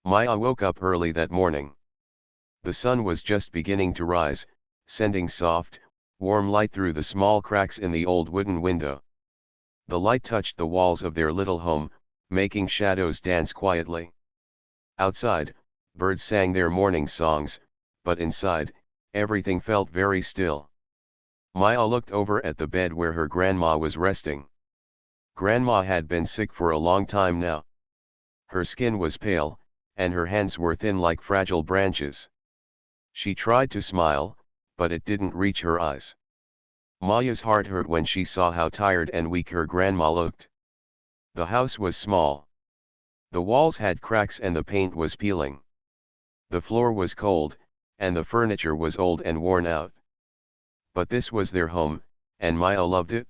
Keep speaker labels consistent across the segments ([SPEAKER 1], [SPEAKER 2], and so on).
[SPEAKER 1] Maya woke up early that morning. The sun was just beginning to rise, sending soft, warm light through the small cracks in the old wooden window. The light touched the walls of their little home, making shadows dance quietly. Outside, birds sang their morning songs, but inside, everything felt very still. Maya looked over at the bed where her grandma was resting. Grandma had been sick for a long time now. Her skin was pale, and her hands were thin like fragile branches. She tried to smile, but it didn't reach her eyes. Maya's heart hurt when she saw how tired and weak her grandma looked. The house was small. The walls had cracks and the paint was peeling. The floor was cold, and the furniture was old and worn out. But this was their home, and Maya loved it.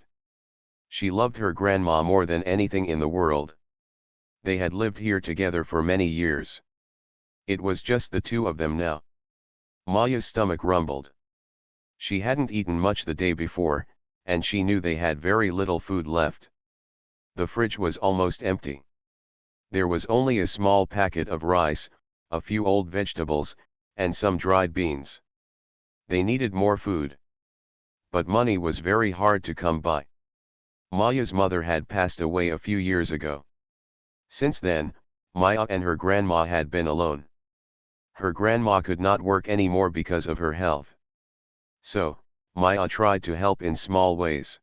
[SPEAKER 1] She loved her grandma more than anything in the world. They had lived here together for many years. It was just the two of them now. Maya's stomach rumbled. She hadn't eaten much the day before, and she knew they had very little food left. The fridge was almost empty. There was only a small packet of rice, a few old vegetables, and some dried beans. They needed more food. But money was very hard to come by. Maya's mother had passed away a few years ago. Since then, Maya and her grandma had been alone. Her grandma could not work anymore because of her health. So, Maya tried to help in small ways.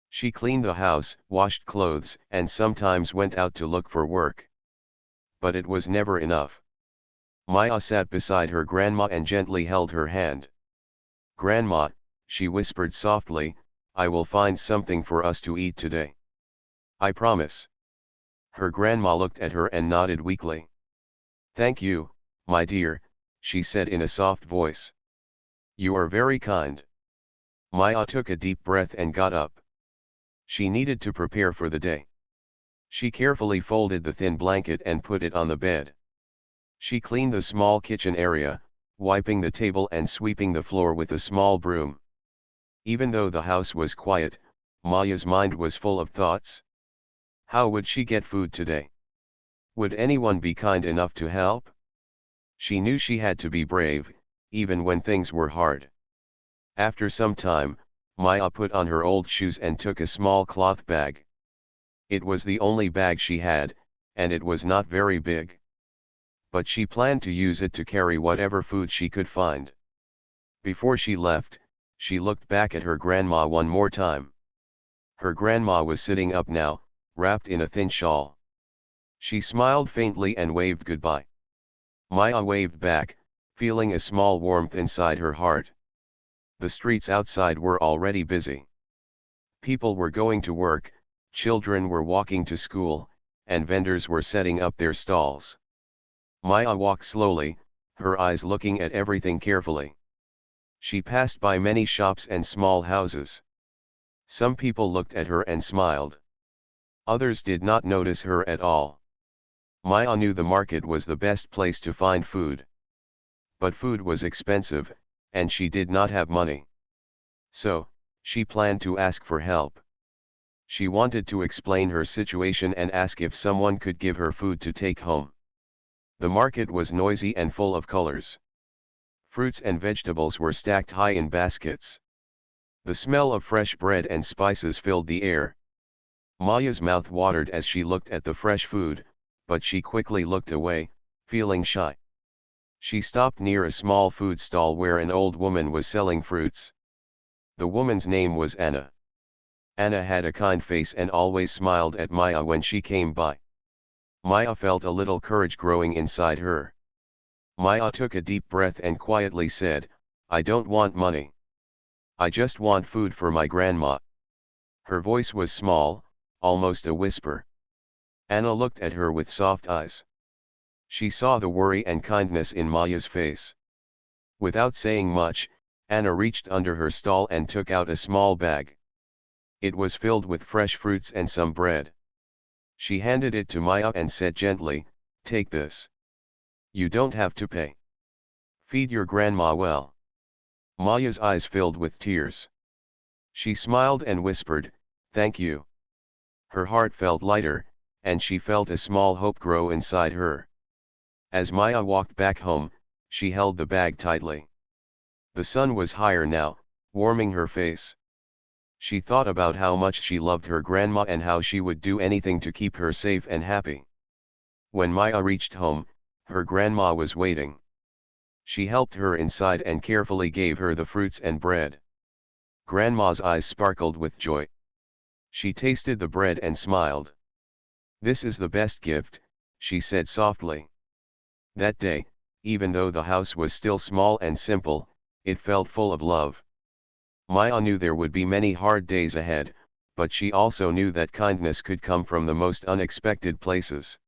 [SPEAKER 1] She cleaned the house, washed clothes, and sometimes went out to look for work. But it was never enough. Maya sat beside her grandma and gently held her hand. "Grandma," she whispered softly, "I will find something for us to eat today. I promise." Her grandma looked at her and nodded weakly. "Thank you, my dear," she said in a soft voice. "You are very kind." Maya took a deep breath and got up. She needed to prepare for the day. She carefully folded the thin blanket and put it on the bed. She cleaned the small kitchen area, wiping the table and sweeping the floor with a small broom. Even though the house was quiet, Maya's mind was full of thoughts. How would she get food today? Would anyone be kind enough to help? She knew she had to be brave, even when things were hard. After some time, Maya put on her old shoes and took a small cloth bag. It was the only bag she had, and it was not very big. But she planned to use it to carry whatever food she could find. Before she left, she looked back at her grandma one more time. Her grandma was sitting up now, wrapped in a thin shawl. She smiled faintly and waved goodbye. Maya waved back, feeling a small warmth inside her heart. The streets outside were already busy. People were going to work, children were walking to school, and vendors were setting up their stalls. Maya walked slowly, her eyes looking at everything carefully. She passed by many shops and small houses. Some people looked at her and smiled. Others did not notice her at all. Maya knew the market was the best place to find food. But food was expensive, and she did not have money. So, she planned to ask for help. She wanted to explain her situation and ask if someone could give her food to take home. The market was noisy and full of colors. Fruits and vegetables were stacked high in baskets. The smell of fresh bread and spices filled the air. Maya's mouth watered as she looked at the fresh food, but she quickly looked away, feeling shy. She stopped near a small food stall where an old woman was selling fruits. The woman's name was Anna. Anna had a kind face and always smiled at Maya when she came by. Maya felt a little courage growing inside her. Maya took a deep breath and quietly said, "I don't want money. I just want food for my grandma." Her voice was small, almost a whisper. Anna looked at her with soft eyes. She saw the worry and kindness in Maya's face. Without saying much, Anna reached under her stall and took out a small bag. It was filled with fresh fruits and some bread. She handed it to Maya and said gently, "Take this. You don't have to pay. Feed your grandma well." Maya's eyes filled with tears. She smiled and whispered, "Thank you." Her heart felt lighter, and she felt a small hope grow inside her. As Maya walked back home, she held the bag tightly. The sun was higher now, warming her face. She thought about how much she loved her grandma and how she would do anything to keep her safe and happy. When Maya reached home, her grandma was waiting. She helped her inside and carefully gave her the fruits and bread. Grandma's eyes sparkled with joy. She tasted the bread and smiled. "This is the best gift," she said softly. That day, even though the house was still small and simple, it felt full of love. Maya knew there would be many hard days ahead, but she also knew that kindness could come from the most unexpected places.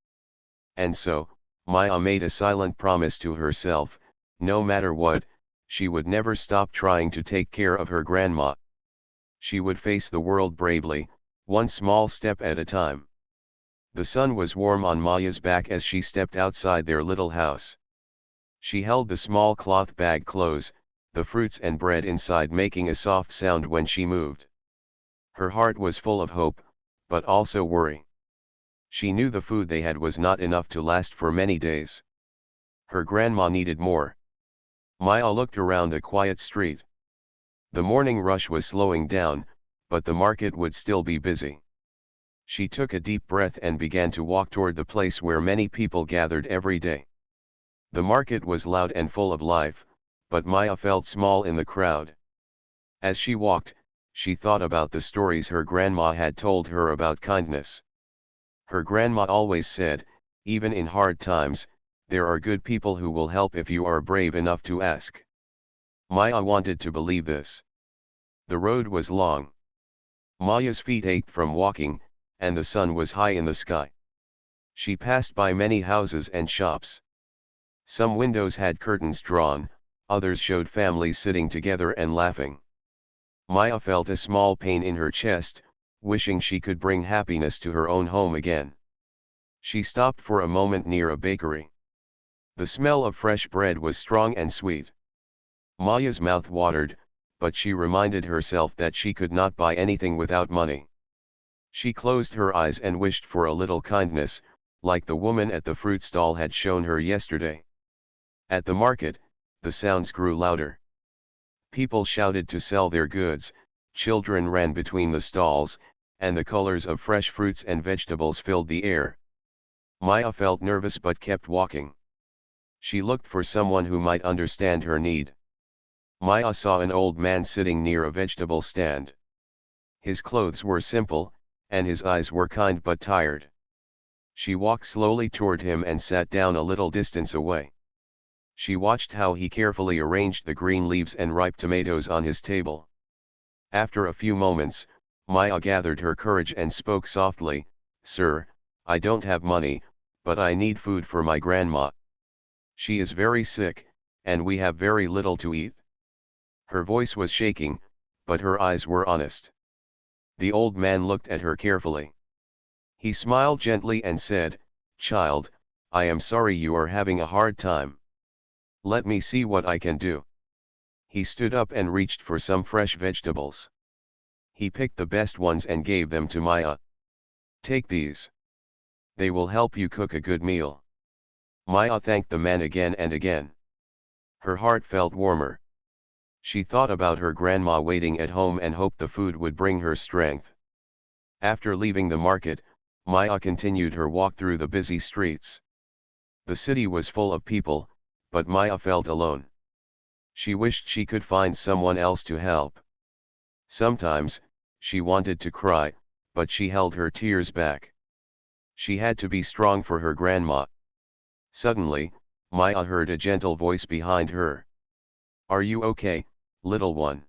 [SPEAKER 1] And so, Maya made a silent promise to herself: no matter what, she would never stop trying to take care of her grandma. She would face the world bravely, one small step at a time. The sun was warm on Maya's back as she stepped outside their little house. She held the small cloth bag close, the fruits and bread inside making a soft sound when she moved. Her heart was full of hope, but also worry. She knew the food they had was not enough to last for many days. Her grandma needed more. Maya looked around the quiet street. The morning rush was slowing down, but the market would still be busy. She took a deep breath and began to walk toward the place where many people gathered every day. The market was loud and full of life, but Maya felt small in the crowd. As she walked, she thought about the stories her grandma had told her about kindness. Her grandma always said, even in hard times, there are good people who will help if you are brave enough to ask. Maya wanted to believe this. The road was long. Maya's feet ached from walking, and the sun was high in the sky. She passed by many houses and shops. Some windows had curtains drawn, others showed families sitting together and laughing. Maya felt a small pain in her chest, wishing she could bring happiness to her own home again. She stopped for a moment near a bakery. The smell of fresh bread was strong and sweet. Maya's mouth watered, but she reminded herself that she could not buy anything without money. She closed her eyes and wished for a little kindness, like the woman at the fruit stall had shown her yesterday. At the market, the sounds grew louder. People shouted to sell their goods, children ran between the stalls, and the colors of fresh fruits and vegetables filled the air. Maya felt nervous but kept walking. She looked for someone who might understand her need. Maya saw an old man sitting near a vegetable stand. His clothes were simple, and his eyes were kind but tired. She walked slowly toward him and sat down a little distance away. She watched how he carefully arranged the green leaves and ripe tomatoes on his table. After a few moments, Maya gathered her courage and spoke softly, "Sir, I don't have money, but I need food for my grandma. She is very sick, and we have very little to eat." Her voice was shaking, but her eyes were honest. The old man looked at her carefully. He smiled gently and said, "Child, I am sorry you are having a hard time. Let me see what I can do." He stood up and reached for some fresh vegetables. He picked the best ones and gave them to Maya. "Take these. They will help you cook a good meal." Maya thanked the man again and again. Her heart felt warmer. She thought about her grandma waiting at home and hoped the food would bring her strength. After leaving the market, Maya continued her walk through the busy streets. The city was full of people, but Maya felt alone. She wished she could find someone else to help. Sometimes, she wanted to cry, but she held her tears back. She had to be strong for her grandma. Suddenly, Maya heard a gentle voice behind her. "Are you okay, little one?"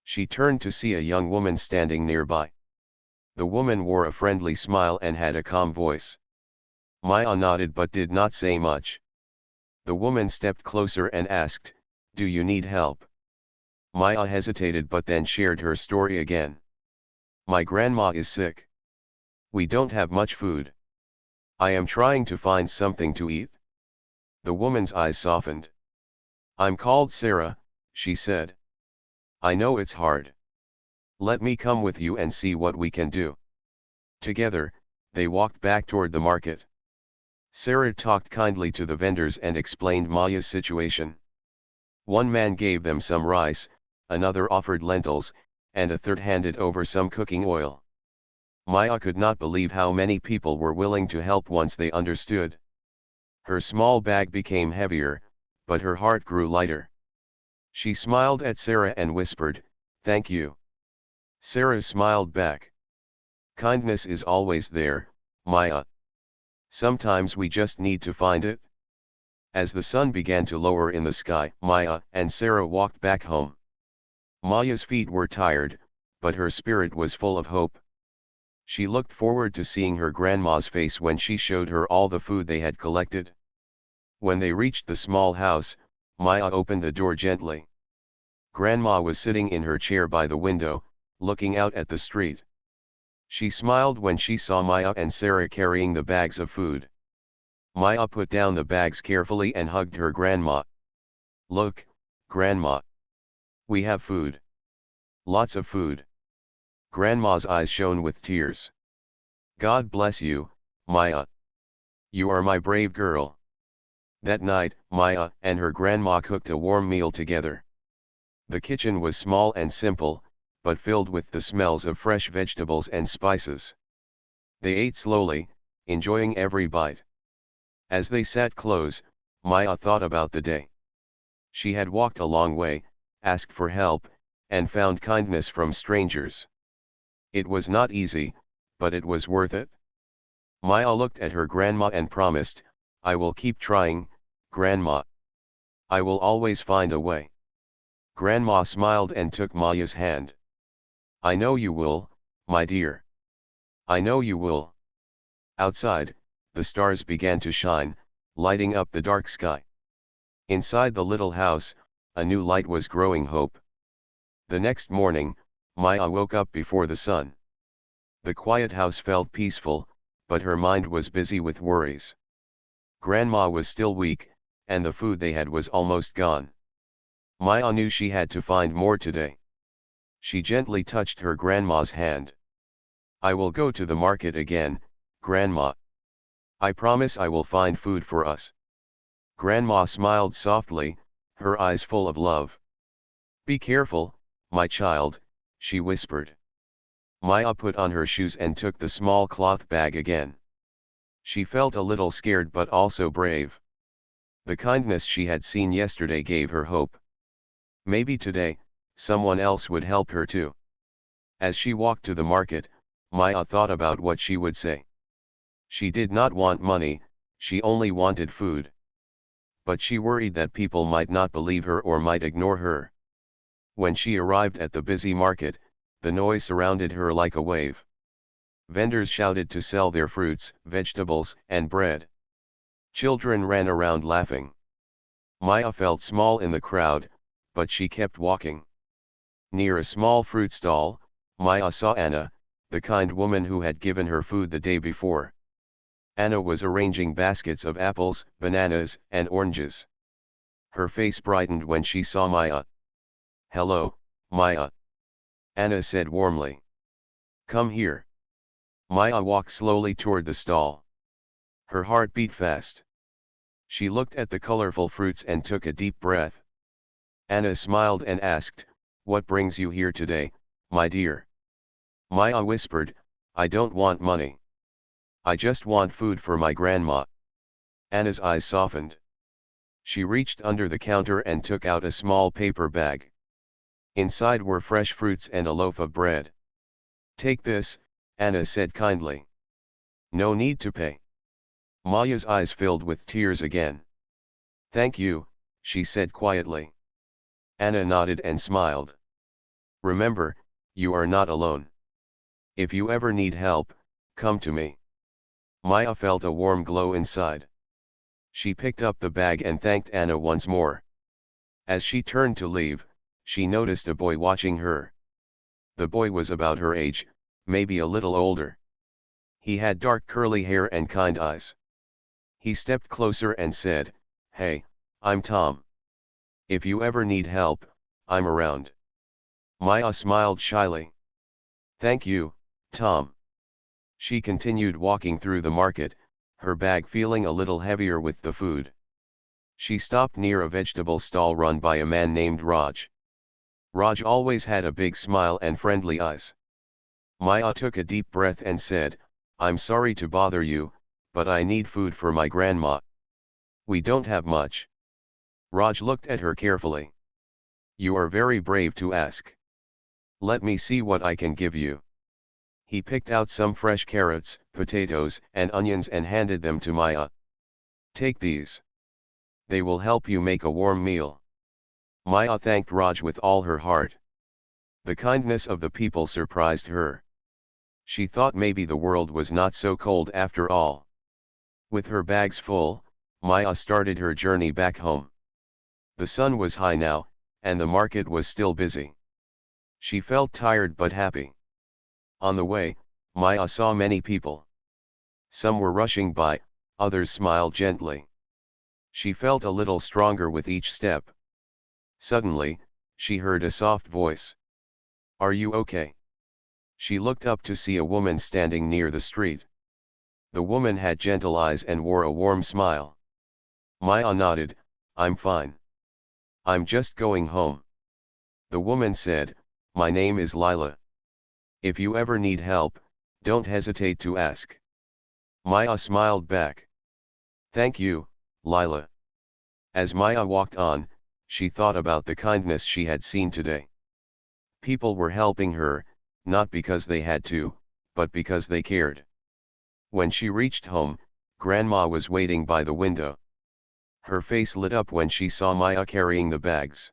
[SPEAKER 1] She turned to see a young woman standing nearby. The woman wore a friendly smile and had a calm voice. Maya nodded but did not say much. The woman stepped closer and asked, "Do you need help?" Maya hesitated but then shared her story again. "My grandma is sick. We don't have much food. I am trying to find something to eat." The woman's eyes softened. "I'm called Sarah," she said. "I know it's hard. Let me come with you and see what we can do." Together, they walked back toward the market. Sarah talked kindly to the vendors and explained Maya's situation. One man gave them some rice, another offered lentils, and a third handed over some cooking oil. Maya could not believe how many people were willing to help once they understood. Her small bag became heavier, but her heart grew lighter. She smiled at Sarah and whispered, "Thank you." Sarah smiled back. "Kindness is always there, Maya. Sometimes we just need to find it." As the sun began to lower in the sky, Maya and Sarah walked back home. Maya's feet were tired, but her spirit was full of hope. She looked forward to seeing her grandma's face when she showed her all the food they had collected. When they reached the small house, Maya opened the door gently. Grandma was sitting in her chair by the window, looking out at the street. She smiled when she saw Maya and Sarah carrying the bags of food. Maya put down the bags carefully and hugged her grandma. "Look, Grandma. We have food. Lots of food." Grandma's eyes shone with tears. "God bless you, Maya. You are my brave girl." That night, Maya and her grandma cooked a warm meal together. The kitchen was small and simple, but filled with the smells of fresh vegetables and spices. They ate slowly, enjoying every bite. As they sat close, Maya thought about the day. She had walked a long way, asked for help, and found kindness from strangers. It was not easy, but it was worth it. Maya looked at her grandma and promised, "I will keep trying, Grandma. I will always find a way." Grandma smiled and took Maya's hand. "I know you will, my dear. I know you will." Outside, the stars began to shine, lighting up the dark sky. Inside the little house, a new light was growing hope. The next morning, Maya woke up before the sun. The quiet house felt peaceful, but her mind was busy with worries. Grandma was still weak, and the food they had was almost gone. Maya knew she had to find more today. She gently touched her grandma's hand. "I will go to the market again, Grandma. I promise I will find food for us." Grandma smiled softly, her eyes full of love. "Be careful, my child," she whispered. Maya put on her shoes and took the small cloth bag again. She felt a little scared but also brave. The kindness she had seen yesterday gave her hope. Maybe today, someone else would help her too. As she walked to the market, Maya thought about what she would say. She did not want money, she only wanted food. But she worried that people might not believe her or might ignore her. When she arrived at the busy market, the noise surrounded her like a wave. Vendors shouted to sell their fruits, vegetables, and bread. Children ran around laughing. Maya felt small in the crowd, but she kept walking. Near a small fruit stall, Maya saw Anna, the kind woman who had given her food the day before. Anna was arranging baskets of apples, bananas, and oranges. Her face brightened when she saw Maya. "Hello, Maya," Anna said warmly. "Come here." Maya walked slowly toward the stall. Her heart beat fast. She looked at the colorful fruits and took a deep breath. Anna smiled and asked, "What brings you here today, my dear?" Maya whispered, "I don't want money. I just want food for my grandma." Anna's eyes softened. She reached under the counter and took out a small paper bag. Inside were fresh fruits and a loaf of bread. "Take this," Anna said kindly. "No need to pay." Maya's eyes filled with tears again. "Thank you," she said quietly. Anna nodded and smiled. "Remember, you are not alone. If you ever need help, come to me." Maya felt a warm glow inside. She picked up the bag and thanked Anna once more. As she turned to leave, she noticed a boy watching her. The boy was about her age, maybe a little older. He had dark curly hair and kind eyes. He stepped closer and said, "Hey, I'm Tom. If you ever need help, I'm around." Maya smiled shyly. "Thank you, Tom." She continued walking through the market, her bag feeling a little heavier with the food. She stopped near a vegetable stall run by a man named Raj. Raj always had a big smile and friendly eyes. Maya took a deep breath and said, "I'm sorry to bother you, but I need food for my grandma. We don't have much." Raj looked at her carefully. "You are very brave to ask. Let me see what I can give you." He picked out some fresh carrots, potatoes, and onions and handed them to Maya. "Take these. They will help you make a warm meal." Maya thanked Raj with all her heart. The kindness of the people surprised her. She thought maybe the world was not so cold after all. With her bags full, Maya started her journey back home. The sun was high now, and the market was still busy. She felt tired but happy. On the way, Maya saw many people. Some were rushing by, others smiled gently. She felt a little stronger with each step. Suddenly, she heard a soft voice. "Are you okay?" She looked up to see a woman standing near the street. The woman had gentle eyes and wore a warm smile. Maya nodded, "I'm fine. I'm just going home." The woman said, "My name is Lila. If you ever need help, don't hesitate to ask." Maya smiled back. "Thank you, Lila." As Maya walked on, she thought about the kindness she had seen today. People were helping her, not because they had to, but because they cared. When she reached home, Grandma was waiting by the window. Her face lit up when she saw Maya carrying the bags.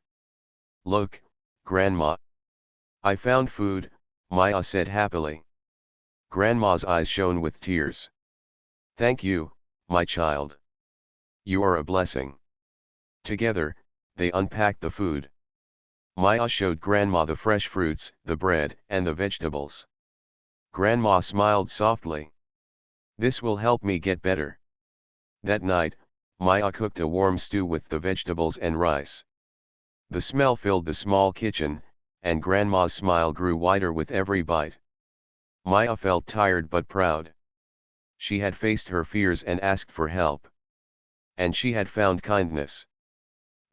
[SPEAKER 1] "Look, Grandma. I found food," Maya said happily. Grandma's eyes shone with tears. "Thank you, my child. You are a blessing." Together, they unpacked the food. Maya showed Grandma the fresh fruits, the bread, and the vegetables. Grandma smiled softly. "This will help me get better." That night, Maya cooked a warm stew with the vegetables and rice. The smell filled the small kitchen, and Grandma's smile grew wider with every bite. Maya felt tired but proud. She had faced her fears and asked for help. And she had found kindness.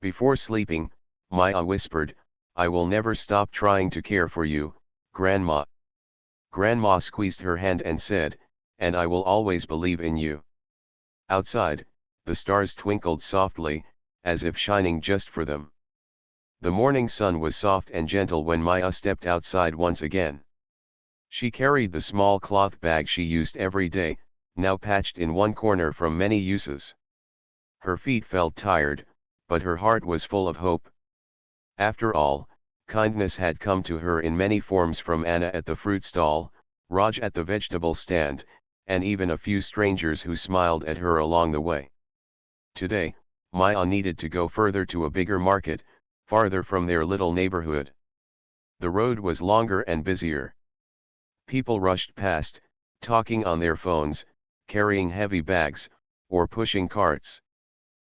[SPEAKER 1] Before sleeping, Maya whispered, "I will never stop trying to care for you, Grandma." Grandma squeezed her hand and said, "And I will always believe in you." Outside, the stars twinkled softly, as if shining just for them. The morning sun was soft and gentle when Maya stepped outside once again. She carried the small cloth bag she used every day, now patched in one corner from many uses. Her feet felt tired, but her heart was full of hope. After all, kindness had come to her in many forms, from Anna at the fruit stall, Raj at the vegetable stand, and even a few strangers who smiled at her along the way. Today, Maya needed to go further, to a bigger market, farther from their little neighborhood. The road was longer and busier. People rushed past, talking on their phones, carrying heavy bags, or pushing carts.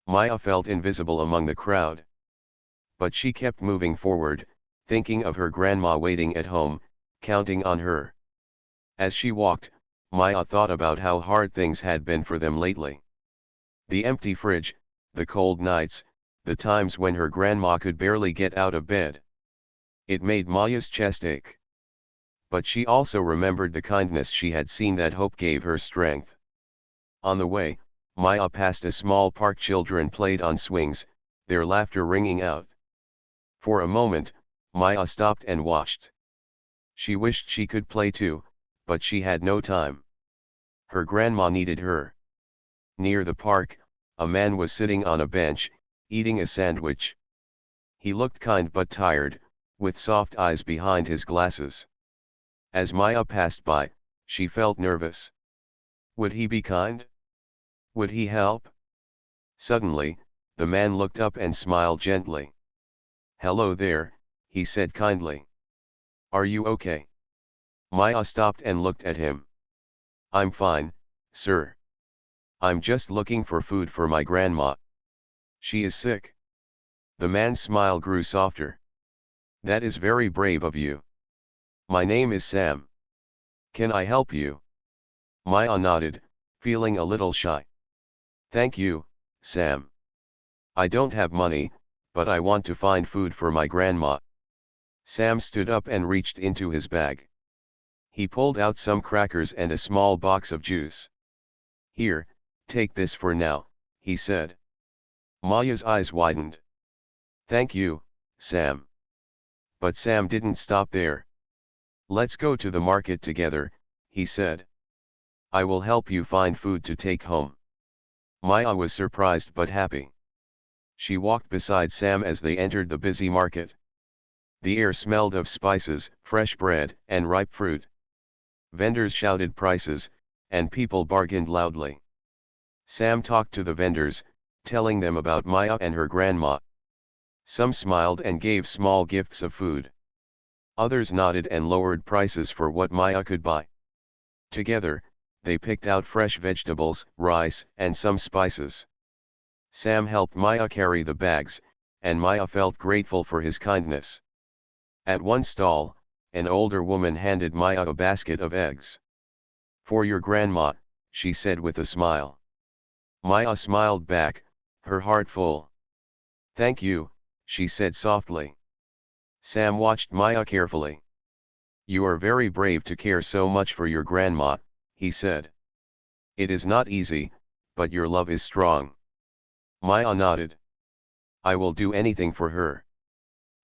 [SPEAKER 1] Maya felt invisible among the crowd. But she kept moving forward, thinking of her grandma waiting at home, counting on her. As she walked, Maya thought about how hard things had been for them lately. The empty fridge, the cold nights, the times when her grandma could barely get out of bed. It made Maya's chest ache. But she also remembered the kindness she had seen. That hope gave her strength. On the way, Maya passed a small park. Children played on swings, their laughter ringing out. For a moment, Maya stopped and watched. She wished she could play too, but she had no time. Her grandma needed her. Near the park, a man was sitting on a bench, eating a sandwich. He looked kind but tired, with soft eyes behind his glasses. As Maya passed by, she felt nervous. Would he be kind? Would he help? Suddenly, the man looked up and smiled gently. "Hello there," he said kindly. "Are you okay?" Maya stopped and looked at him. "I'm fine, sir. I'm just looking for food for my grandma. She is sick." The man's smile grew softer. "That is very brave of you. My name is Sam. Can I help you?" Maya nodded, feeling a little shy. "Thank you, Sam. I don't have money, but I want to find food for my grandma." Sam stood up and reached into his bag. He pulled out some crackers and a small box of juice. "Here, take this for now," he said. Maya's eyes widened. "Thank you, Sam." But Sam didn't stop there. "Let's go to the market together," he said. "I will help you find food to take home." Maya was surprised but happy. She walked beside Sam as they entered the busy market. The air smelled of spices, fresh bread, and ripe fruit. Vendors shouted prices, and people bargained loudly. Sam talked to the vendors, telling them about Maya and her grandma. Some smiled and gave small gifts of food. Others nodded and lowered prices for what Maya could buy. Together, they picked out fresh vegetables, rice, and some spices. Sam helped Maya carry the bags, and Maya felt grateful for his kindness. At one stall, an older woman handed Maya a basket of eggs. "For your grandma," she said with a smile. Maya smiled back, her heart full. "Thank you," she said softly. Sam watched Maya carefully. "You are very brave to care so much for your grandma," he said. "It is not easy, but your love is strong." Maya nodded. "I will do anything for her."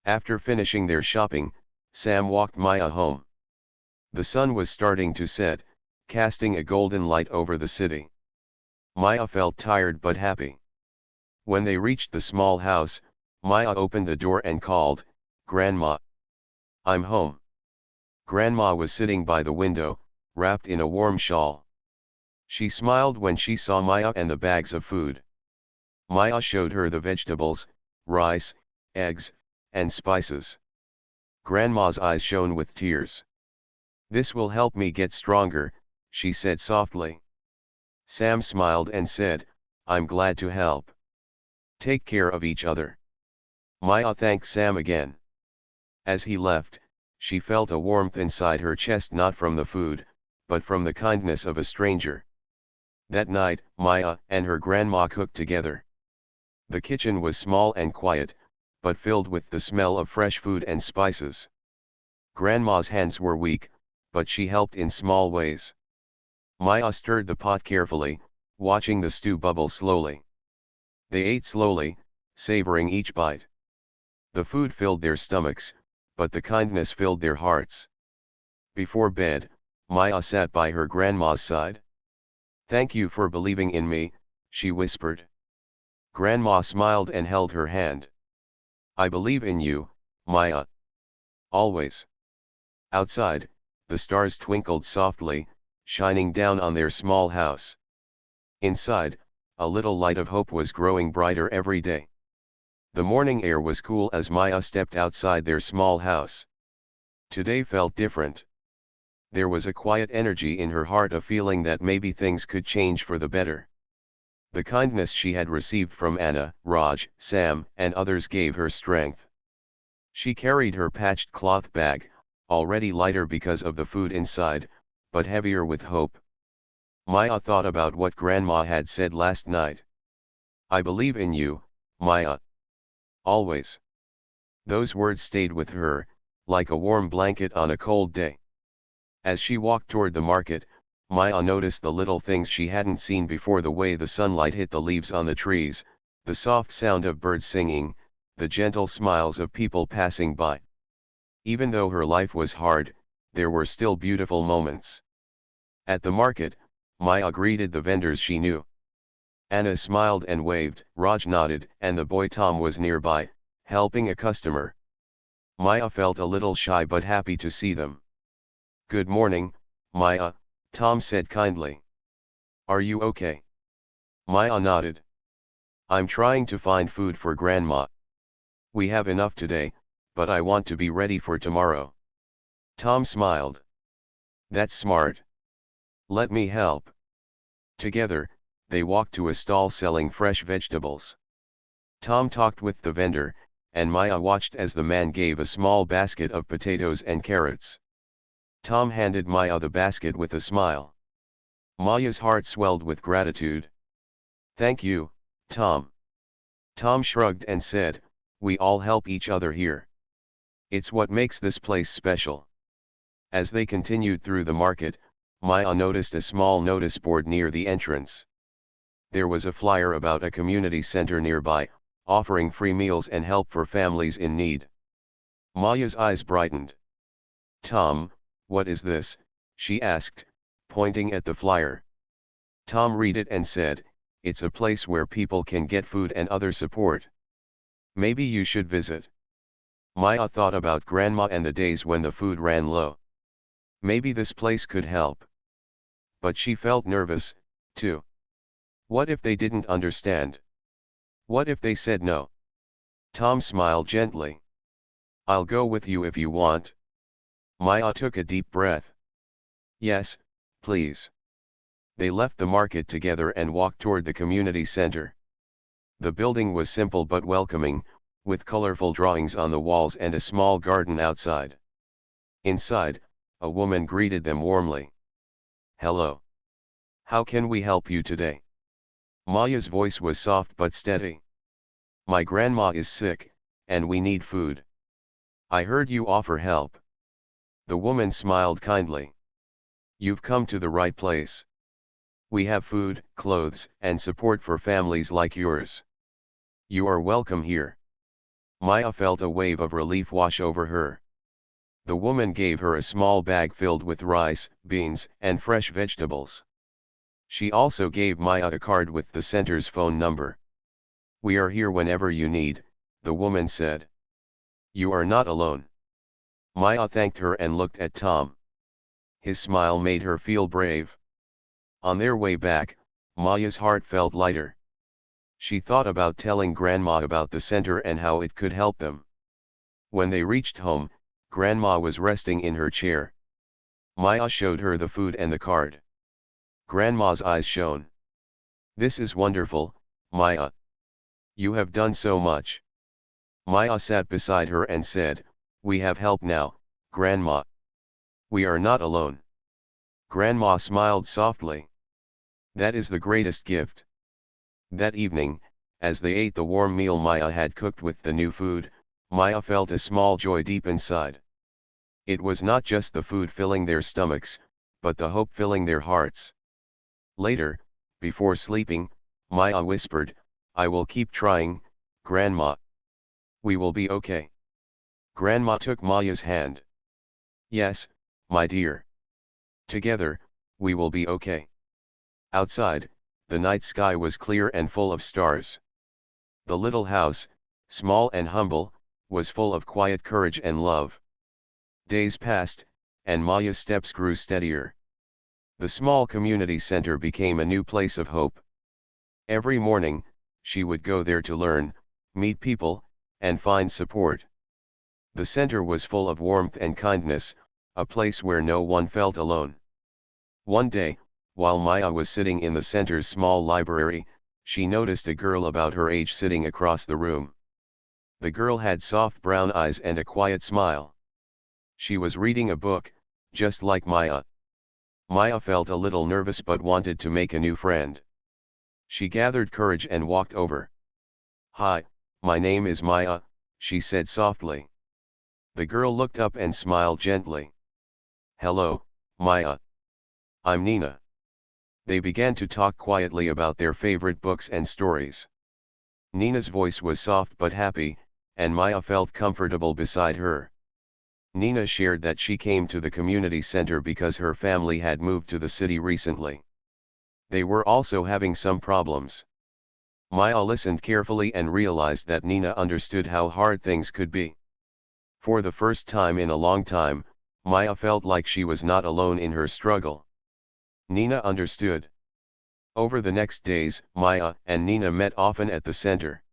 [SPEAKER 1] After finishing their shopping, Sam walked Maya home. The sun was starting to set, casting a golden light over the city. Maya felt tired but happy. When they reached the small house, Maya opened the door and called, "Grandma. I'm home." Grandma was sitting by the window, wrapped in a warm shawl. She smiled when she saw Maya and the bags of food. Maya showed her the vegetables, rice, eggs, and spices. Grandma's eyes shone with tears. "This will help me get stronger," she said softly. Sam smiled and said, "I'm glad to help. Take care of each other." Maya thanked Sam again. As he left, she felt a warmth inside her chest, not from the food, but from the kindness of a stranger. That night, Maya and her grandma cooked together. The kitchen was small and quiet, but filled with the smell of fresh food and spices. Grandma's hands were weak, but she helped in small ways. Maya stirred the pot carefully, watching the stew bubble slowly. They ate slowly, savoring each bite. The food filled their stomachs, but the kindness filled their hearts. Before bed, Maya sat by her grandma's side. "Thank you for believing in me," she whispered. Grandma smiled and held her hand. "I believe in you, Maya. Always." Outside, the stars twinkled softly, shining down on their small house. Inside, a little light of hope was growing brighter every day. The morning air was cool as Maya stepped outside their small house. Today felt different. There was a quiet energy in her heart, a feeling that maybe things could change for the better. The kindness she had received from Anna, Raj, Sam, and others gave her strength. She carried her patched cloth bag, already lighter because of the food inside, but heavier with hope. Maya thought about what Grandma had said last night. "I believe in you, Maya. Always." Those words stayed with her, like a warm blanket on a cold day. As she walked toward the market, Maya noticed the little things she hadn't seen before: the way the sunlight hit the leaves on the trees, the soft sound of birds singing, the gentle smiles of people passing by. Even though her life was hard, there were still beautiful moments. At the market, Maya greeted the vendors she knew. Anna smiled and waved, Raj nodded, and the boy Tom was nearby, helping a customer. Maya felt a little shy but happy to see them. "Good morning, Maya," Tom said kindly. "Are you okay?" Maya nodded. "I'm trying to find food for Grandma. We have enough today, but I want to be ready for tomorrow." Tom smiled. "That's smart. Let me help." Together, they walked to a stall selling fresh vegetables. Tom talked with the vendor, and Maya watched as the man gave a small basket of potatoes and carrots. Tom handed Maya the basket with a smile. Maya's heart swelled with gratitude. Thank you, Tom. Tom shrugged and said, we all help each other here. It's what makes this place special. As they continued through the market, Maya noticed a small notice board near the entrance. There was a flyer about a community center nearby, offering free meals and help for families in need. Maya's eyes brightened. Tom, what is this? She asked, pointing at the flyer. Tom read it and said, it's a place where people can get food and other support. Maybe you should visit. Maya thought about Grandma and the days when the food ran low. Maybe this place could help. But she felt nervous, too. What if they didn't understand? What if they said no? Tom smiled gently. I'll go with you if you want. Maya took a deep breath. Yes, please. They left the market together and walked toward the community center. The building was simple but welcoming, with colorful drawings on the walls and a small garden outside. Inside, a woman greeted them warmly. Hello. How can we help you today? Maya's voice was soft but steady. My grandma is sick, and we need food. I heard you offer help. The woman smiled kindly. You've come to the right place. We have food, clothes, and support for families like yours. You are welcome here. Maya felt a wave of relief wash over her. The woman gave her a small bag filled with rice, beans, and fresh vegetables. She also gave Maya a card with the center's phone number. We are here whenever you need, the woman said. You are not alone. Maya thanked her and looked at Tom. His smile made her feel brave. On their way back, Maya's heart felt lighter. She thought about telling Grandma about the center and how it could help them. When they reached home, Grandma was resting in her chair. Maya showed her the food and the card. Grandma's eyes shone. This is wonderful, Maya. You have done so much. Maya sat beside her and said, we have help now, Grandma. We are not alone. Grandma smiled softly. That is the greatest gift. That evening, as they ate the warm meal Maya had cooked with the new food, Maya felt a small joy deep inside. It was not just the food filling their stomachs, but the hope filling their hearts. Later, before sleeping, Maya whispered, I will keep trying, Grandma. We will be okay. Grandma took Maya's hand. Yes, my dear. Together, we will be okay. Outside, the night sky was clear and full of stars. The little house, small and humble, was full of quiet courage and love. Days passed, and Maya's steps grew steadier. The small community center became a new place of hope. Every morning, she would go there to learn, meet people, and find support. The center was full of warmth and kindness, a place where no one felt alone. One day, while Maya was sitting in the center's small library, she noticed a girl about her age sitting across the room. The girl had soft brown eyes and a quiet smile. She was reading a book, just like Maya. Maya felt a little nervous but wanted to make a new friend. She gathered courage and walked over. Hi, my name is Maya, she said softly. The girl looked up and smiled gently. Hello, Maya. I'm Nina. They began to talk quietly about their favorite books and stories. Nina's voice was soft but happy, and Maya felt comfortable beside her. Nina shared that she came to the community center because her family had moved to the city recently. They were also having some problems. Maya listened carefully and realized that Nina understood how hard things could be. For the first time in a long time, Maya felt like she was not alone in her struggle. Nina understood. Over the next days, Maya and Nina met often at the center.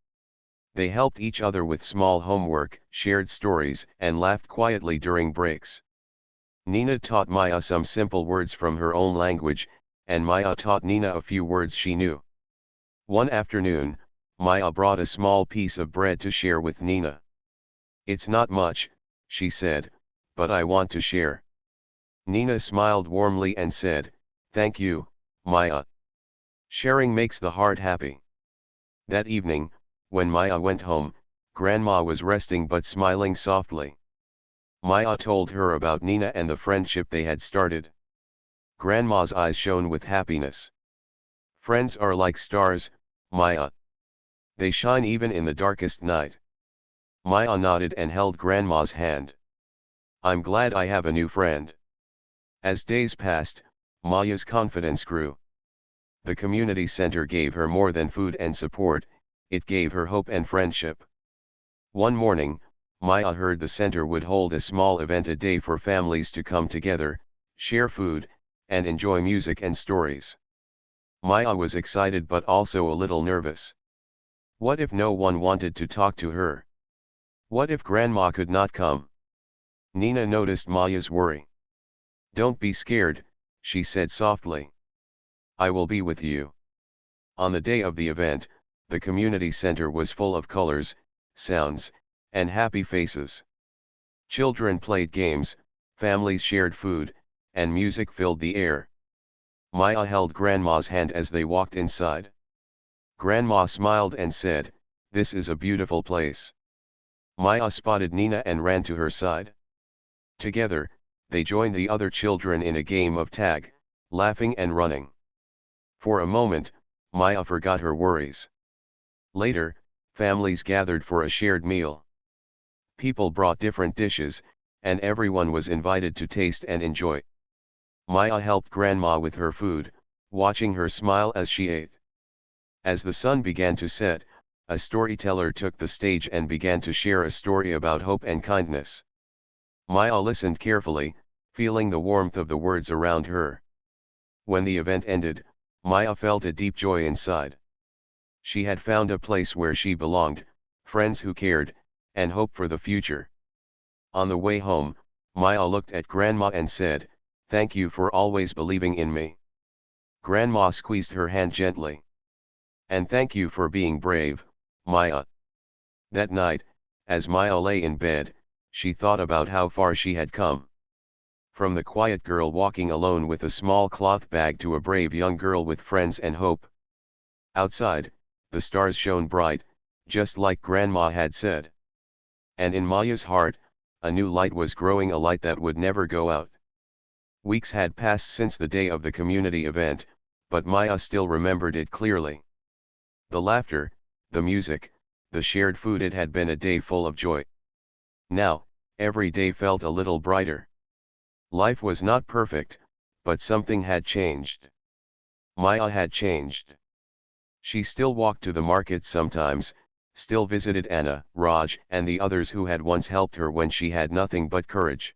[SPEAKER 1] They helped each other with small homework, shared stories, and laughed quietly during breaks. Nina taught Maya some simple words from her own language, and Maya taught Nina a few words she knew. One afternoon, Maya brought a small piece of bread to share with Nina. It's not much, she said, but I want to share. Nina smiled warmly and said, Thank you, Maya. Sharing makes the heart happy. That evening, when Maya went home, Grandma was resting but smiling softly. Maya told her about Nina and the friendship they had started. Grandma's eyes shone with happiness. Friends are like stars, Maya. They shine even in the darkest night. Maya nodded and held Grandma's hand. I'm glad I have a new friend. As days passed, Maya's confidence grew. The community center gave her more than food and support, it gave her hope and friendship. One morning, Maya heard the center would hold a small event a day for families to come together, share food, and enjoy music and stories. Maya was excited but also a little nervous. What if no one wanted to talk to her? What if Grandma could not come? Nina noticed Maya's worry. Don't be scared, she said softly. I will be with you. On the day of the event, the community center was full of colors, sounds, and happy faces. Children played games, families shared food, and music filled the air. Maya held Grandma's hand as they walked inside. Grandma smiled and said, "This is a beautiful place." Maya spotted Nina and ran to her side. Together, they joined the other children in a game of tag, laughing and running. For a moment, Maya forgot her worries. Later, families gathered for a shared meal. People brought different dishes, and everyone was invited to taste and enjoy. Maya helped Grandma with her food, watching her smile as she ate. As the sun began to set, a storyteller took the stage and began to share a story about hope and kindness. Maya listened carefully, feeling the warmth of the words around her. When the event ended, Maya felt a deep joy inside. She had found a place where she belonged, friends who cared, and hope for the future. On the way home, Maya looked at Grandma and said, "Thank you for always believing in me." Grandma squeezed her hand gently. "And thank you for being brave, Maya." That night, as Maya lay in bed, she thought about how far she had come. From the quiet girl walking alone with a small cloth bag to a brave young girl with friends and hope. Outside, the stars shone bright, just like Grandma had said. And in Maya's heart, a new light was growing, a light that would never go out. Weeks had passed since the day of the community event, but Maya still remembered it clearly. The laughter, the music, the shared food, it had been a day full of joy. Now, every day felt a little brighter. Life was not perfect, but something had changed. Maya had changed. She still walked to the market sometimes, still visited Anna, Raj, and the others who had once helped her when she had nothing but courage.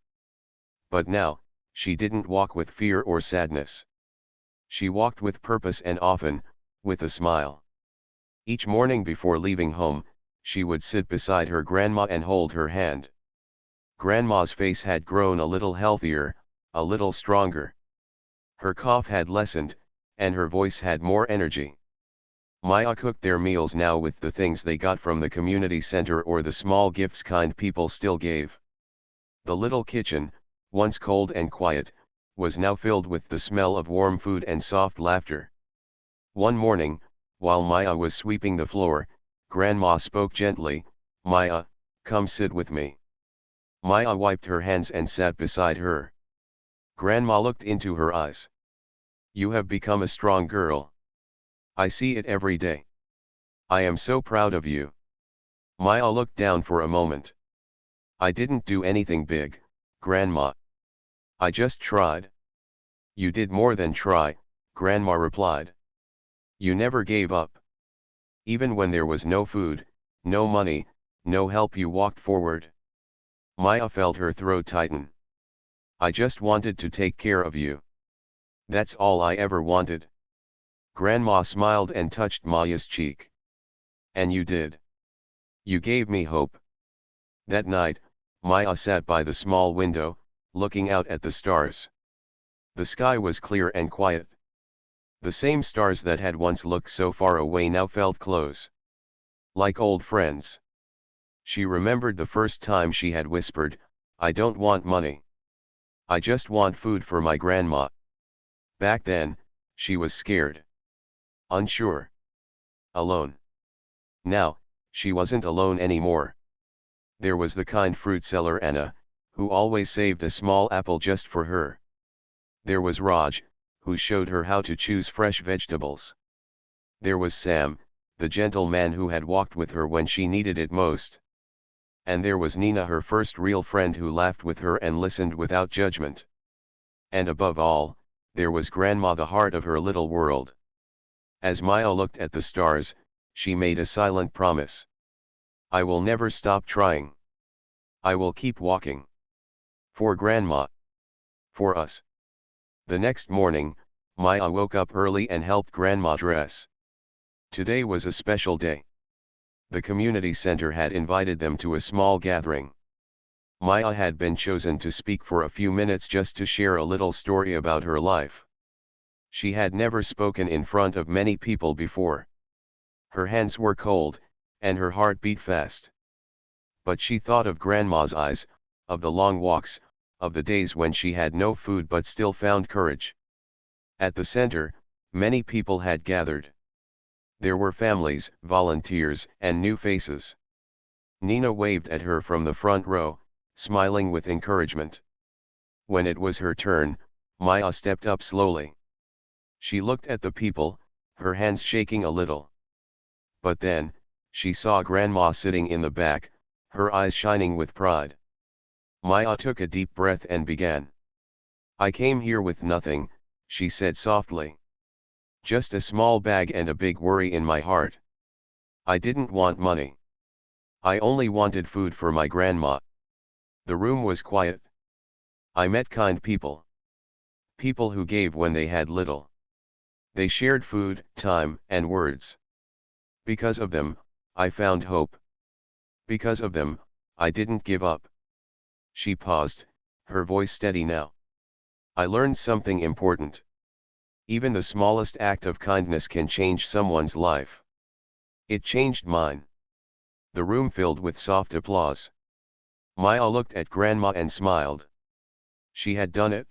[SPEAKER 1] But now, she didn't walk with fear or sadness. She walked with purpose and often, with a smile. Each morning before leaving home, she would sit beside her grandma and hold her hand. Grandma's face had grown a little healthier, a little stronger. Her cough had lessened, and her voice had more energy. Maya cooked their meals now with the things they got from the community center or the small gifts kind people still gave. The little kitchen, once cold and quiet, was now filled with the smell of warm food and soft laughter. One morning, while Maya was sweeping the floor, Grandma spoke gently, "Maya, come sit with me." Maya wiped her hands and sat beside her. Grandma looked into her eyes. "You have become a strong girl. I see it every day. I am so proud of you." Maya looked down for a moment. "I didn't do anything big, Grandma. I just tried." "You did more than try," Grandma replied. "You never gave up. Even when there was no food, no money, no help, you walked forward." Maya felt her throat tighten. "I just wanted to take care of you. That's all I ever wanted." Grandma smiled and touched Maya's cheek. "And you did. You gave me hope." That night, Maya sat by the small window, looking out at the stars. The sky was clear and quiet. The same stars that had once looked so far away now felt close. Like old friends. She remembered the first time she had whispered, "I don't want money. I just want food for my grandma." Back then, She was scared. Unsure. Alone. Now, she wasn't alone anymore. There was the kind fruit seller Anna, who always saved a small apple just for her. There was Raj, who showed her how to choose fresh vegetables. There was Sam, the gentle man who had walked with her when she needed it most. And there was Nina, her first real friend, who laughed with her and listened without judgment. And above all, there was Grandma, the heart of her little world. As Maya looked at the stars, she made a silent promise. I will never stop trying. I will keep walking. For Grandma. For us. The next morning, Maya woke up early and helped Grandma dress. Today was a special day. The community center had invited them to a small gathering. Maya had been chosen to speak for a few minutes just to share a little story about her life. She had never spoken in front of many people before. Her hands were cold, and her heart beat fast. But she thought of Grandma's eyes, of the long walks, of the days when she had no food but still found courage. At the center, many people had gathered. There were families, volunteers, and new faces. Nina waved at her from the front row, smiling with encouragement. When it was her turn, Maya stepped up slowly. She looked at the people, her hands shaking a little. But then, she saw Grandma sitting in the back, her eyes shining with pride. Maya took a deep breath and began. I came here with nothing, she said softly. Just a small bag and a big worry in my heart. I didn't want money. I only wanted food for my grandma. The room was quiet. I met kind people. People who gave when they had little. They shared food, time, and words. Because of them, I found hope. Because of them, I didn't give up. She paused, her voice steady now. I learned something important. Even the smallest act of kindness can change someone's life. It changed mine. The room filled with soft applause. Maya looked at Grandma and smiled. She had done it.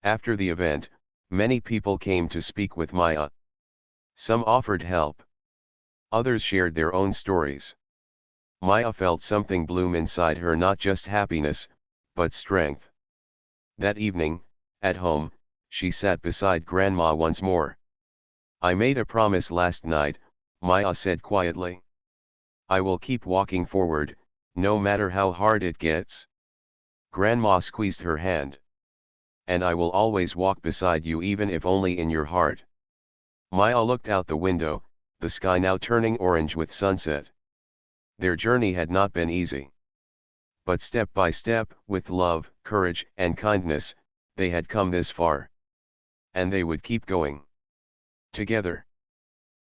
[SPEAKER 1] After the event, many people came to speak with Maya. Some offered help. Others shared their own stories. Maya felt something bloom inside her, not just happiness, but strength. That evening, at home, she sat beside Grandma once more. I made a promise last night, Maya said quietly. I will keep walking forward, no matter how hard it gets. Grandma squeezed her hand. And I will always walk beside you, even if only in your heart. Maya looked out the window, the sky now turning orange with sunset. Their journey had not been easy. But step by step, with love, courage, and kindness, they had come this far. And they would keep going. Together.